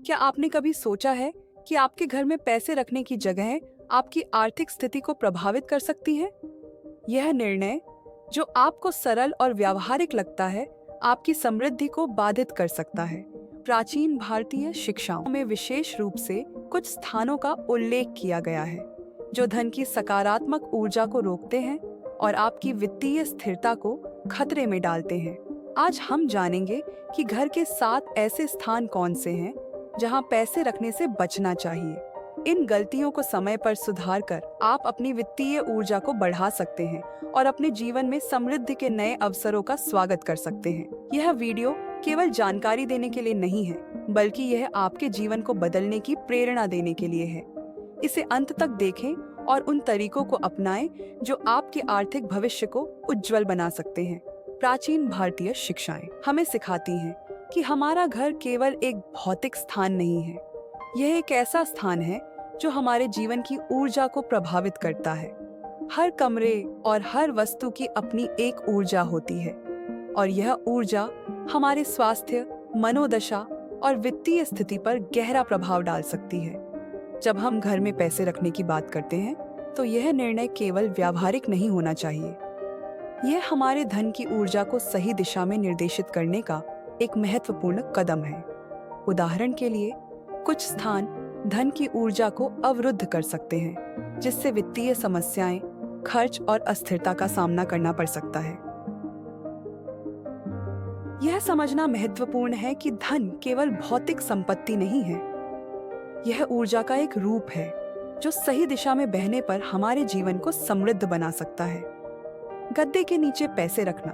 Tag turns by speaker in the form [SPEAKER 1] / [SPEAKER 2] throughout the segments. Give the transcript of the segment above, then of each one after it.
[SPEAKER 1] क्या आपने कभी सोचा है कि आपके घर में पैसे रखने की जगह आपकी आर्थिक स्थिति को प्रभावित कर सकती है? यह निर्णय, जो आपको सरल और व्यावहारिक लगता है, आपकी समृद्धि को बाधित कर सकता है। प्राचीन भारतीय शिक्षाओं में विशेष रूप से कुछ स्थानों का उल्लेख किया गया है, जो धन की सकारात्मक ऊर्जा को रोकते हैं और आपकी वित्तीय स्थिरता को खतरे में डालते हैं। आज हम जानेंगे कि घर के 7 ऐसे स्थान कौन से हैं जहां पैसे रखने से बचना चाहिए। इन गलतियों को समय पर सुधार कर आप अपनी वित्तीय ऊर्जा को बढ़ा सकते हैं और अपने जीवन में समृद्धि के नए अवसरों का स्वागत कर सकते हैं। यह वीडियो केवल जानकारी देने के लिए नहीं है, बल्कि यह आपके जीवन को बदलने की प्रेरणा देने के लिए है। इसे अंत तक देखें और उन तरीकों को अपनाएं जो आपके आर्थिक भविष्य को उज्जवल बना सकते हैं। प्राचीन भारतीय शिक्षाएं हमें सिखाती हैं कि हमारा घर केवल एक भौतिक स्थान नहीं है। यह एक ऐसा स्थान है जो हमारे जीवन की ऊर्जा को प्रभावित करता है। हर कमरे और हर वस्तु की अपनी एक ऊर्जा होती है और यह ऊर्जा हमारे स्वास्थ्य, मनोदशा और वित्तीय स्थिति पर गहरा प्रभाव डाल सकती है। जब हम घर में पैसे रखने की बात करते हैं, तो यह निर्णय केवल व्यावहारिक नहीं होना चाहिए। यह हमारे धन की ऊर्जा को सही दिशा में निर्देशित करने का एक महत्वपूर्ण कदम है। उदाहरण के लिए, कुछ स्थान धन की ऊर्जा को अवरुद्ध कर सकते हैं, जिससे वित्तीय समस्याएं, खर्च और अस्थिरता का सामना करना पड़ सकता है। यह समझना महत्वपूर्ण है कि धन केवल भौतिक संपत्ति नहीं है। यह ऊर्जा का एक रूप है जो सही दिशा में बहने पर हमारे जीवन को समृद्ध बना सकता है। गद्दे के नीचे पैसे रखना।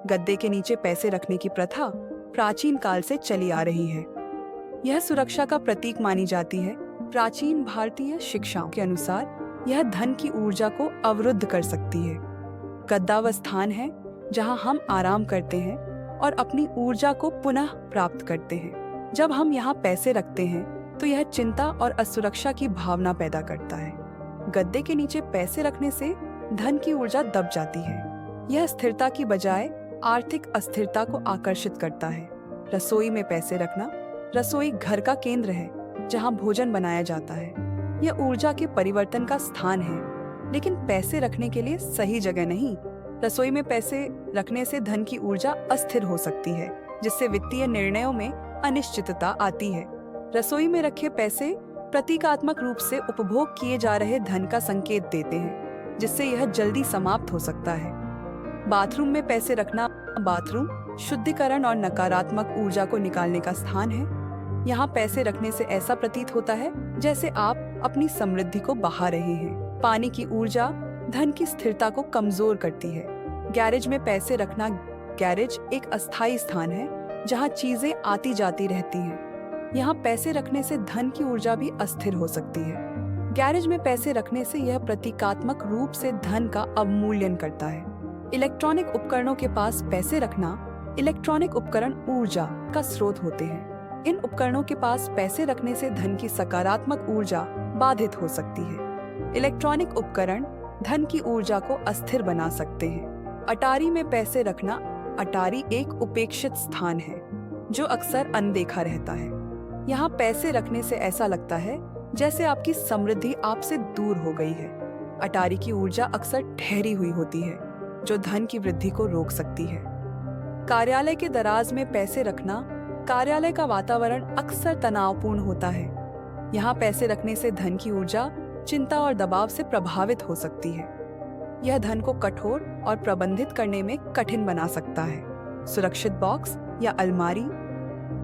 [SPEAKER 1] गद्दे के नीचे पैसे रखने की प्रथा प्राचीन काल से चली आ रही है। यह सुरक्षा का प्रतीक मानी जाती है। प्राचीन भारतीय शिक्षाओं के अनुसार यह धन की ऊर्जा को अवरुद्ध कर सकती है। गद्दा वह स्थान है जहां हम आराम करते हैं और अपनी ऊर्जा को पुनः प्राप्त करते हैं। जब हम यहाँ पैसे रखते हैं, तो यह चिंता और असुरक्षा की भावना पैदा करता है। गद्दे के नीचे पैसे रखने से धन की ऊर्जा दब जाती है। यह स्थिरता की बजाय आर्थिक अस्थिरता को आकर्षित करता है। रसोई में पैसे रखना। रसोई घर का केंद्र है जहां भोजन बनाया जाता है। यह ऊर्जा के परिवर्तन का स्थान है, लेकिन पैसे रखने के लिए सही जगह नहीं। रसोई में पैसे रखने से धन की ऊर्जा अस्थिर हो सकती है, जिससे वित्तीय निर्णयों में अनिश्चितता आती है। रसोई में रखे पैसे प्रतीकात्मक रूप से उपभोग किए जा रहे धन का संकेत देते हैं, जिससे यह जल्दी समाप्त हो सकता है। बाथरूम में पैसे रखना। बाथरूम शुद्धिकरण और नकारात्मक ऊर्जा को निकालने का स्थान है। यहाँ पैसे रखने से ऐसा प्रतीत होता है जैसे आप अपनी समृद्धि को बहा रहे हैं। पानी की ऊर्जा धन की स्थिरता को कमजोर करती है। गैरेज में पैसे रखना। गैरेज एक अस्थायी स्थान है जहाँ चीजें आती जाती रहती हैं। यहाँ पैसे रखने से धन की ऊर्जा भी अस्थिर हो सकती है। गैरेज में पैसे रखने से यह प्रतीकात्मक रूप से धन का अवमूल्यन करता है। इलेक्ट्रॉनिक उपकरणों के पास पैसे रखना। इलेक्ट्रॉनिक उपकरण ऊर्जा का स्रोत होते हैं। इन उपकरणों के पास पैसे रखने से धन की सकारात्मक ऊर्जा बाधित हो सकती है। इलेक्ट्रॉनिक उपकरण धन की ऊर्जा को अस्थिर बना सकते हैं। अटारी में पैसे रखना। अटारी एक उपेक्षित स्थान है जो अक्सर अनदेखा रहता है। यहाँ पैसे रखने से ऐसा लगता है जैसे आपकी समृद्धि आपसे दूर हो गई है। अटारी की ऊर्जा अक्सर ठहरी हुई होती है, जो धन की वृद्धि को रोक सकती है। कार्यालय के दराज में पैसे रखना। कार्यालय का वातावरण अक्सर तनावपूर्ण होता है। यहाँ पैसे रखने से धन की ऊर्जा चिंता और दबाव से प्रभावित हो सकती है। यह धन को कठोर और प्रबंधित करने में कठिन बना सकता है। सुरक्षित बॉक्स या अलमारी।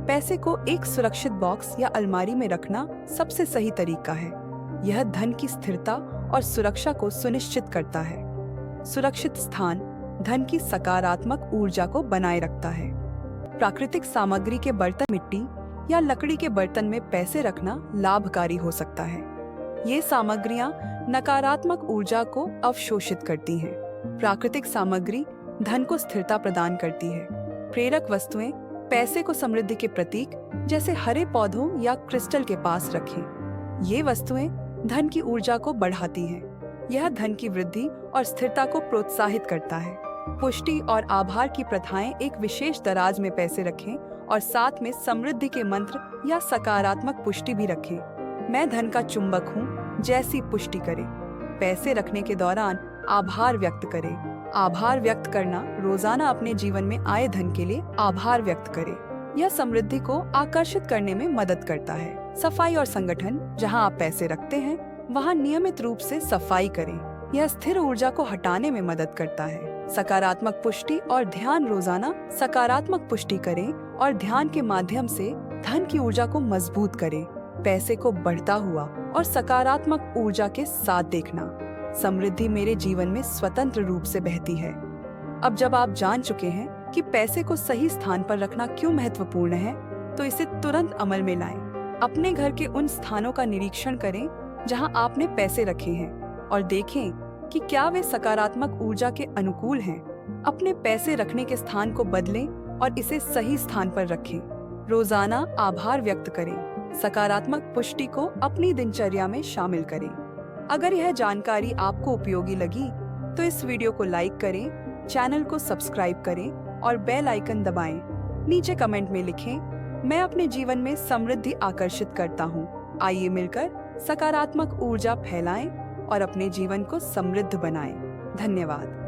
[SPEAKER 1] पैसे को एक सुरक्षित बॉक्स या अलमारी में रखना सबसे सही तरीका है। यह धन की स्थिरता और सुरक्षा को सुनिश्चित करता है। सुरक्षित स्थान धन की सकारात्मक ऊर्जा को बनाए रखता है। प्राकृतिक सामग्री के बर्तन, मिट्टी या लकड़ी के बर्तन में पैसे रखना लाभकारी हो सकता है। ये सामग्रियां नकारात्मक ऊर्जा को अवशोषित करती हैं। प्राकृतिक सामग्री धन को स्थिरता प्रदान करती है। प्रेरक वस्तुएं पैसे को समृद्धि के प्रतीक जैसे हरे पौधों या क्रिस्टल के पास रखें। ये वस्तुएं धन की ऊर्जा को बढ़ाती हैं। यह धन की वृद्धि और स्थिरता को प्रोत्साहित करता है। पुष्टि और आभार की प्रथाएं एक विशेष दराज में पैसे रखें और साथ में समृद्धि के मंत्र या सकारात्मक पुष्टि भी रखें। मैं धन का चुंबक हूँ जैसी पुष्टि करें। पैसे रखने के दौरान आभार व्यक्त करें। आभार व्यक्त करना रोजाना अपने जीवन में आए धन के लिए आभार व्यक्त करें। यह समृद्धि को आकर्षित करने में मदद करता है। सफाई और संगठन, जहां आप पैसे रखते हैं वहां नियमित रूप से सफाई करें। यह स्थिर ऊर्जा को हटाने में मदद करता है। सकारात्मक पुष्टि और ध्यान, रोजाना सकारात्मक पुष्टि करें और ध्यान के माध्यम से धन की ऊर्जा को मजबूत करें। पैसे को बढ़ता हुआ और सकारात्मक ऊर्जा के साथ देखना। समृद्धि मेरे जीवन में स्वतंत्र रूप से बहती है। अब जब आप जान चुके हैं कि पैसे को सही स्थान पर रखना क्यों महत्वपूर्ण है, तो इसे तुरंत अमल में लाएं। अपने घर के उन स्थानों का निरीक्षण करें जहां आपने पैसे रखे हैं और देखें कि क्या वे सकारात्मक ऊर्जा के अनुकूल हैं। अपने पैसे रखने के स्थान को बदलें और इसे सही स्थान पर रखें। रोजाना आभार व्यक्त करें। सकारात्मक पुष्टि को अपनी दिनचर्या में शामिल करें। अगर यह जानकारी आपको उपयोगी लगी तो इस वीडियो को लाइक करें, चैनल को सब्सक्राइब करें और बेल आइकन दबाएं। नीचे कमेंट में लिखें, मैं अपने जीवन में समृद्धि आकर्षित करता हूँ। आइए मिलकर सकारात्मक ऊर्जा फैलाएं और अपने जीवन को समृद्ध बनाएं। धन्यवाद।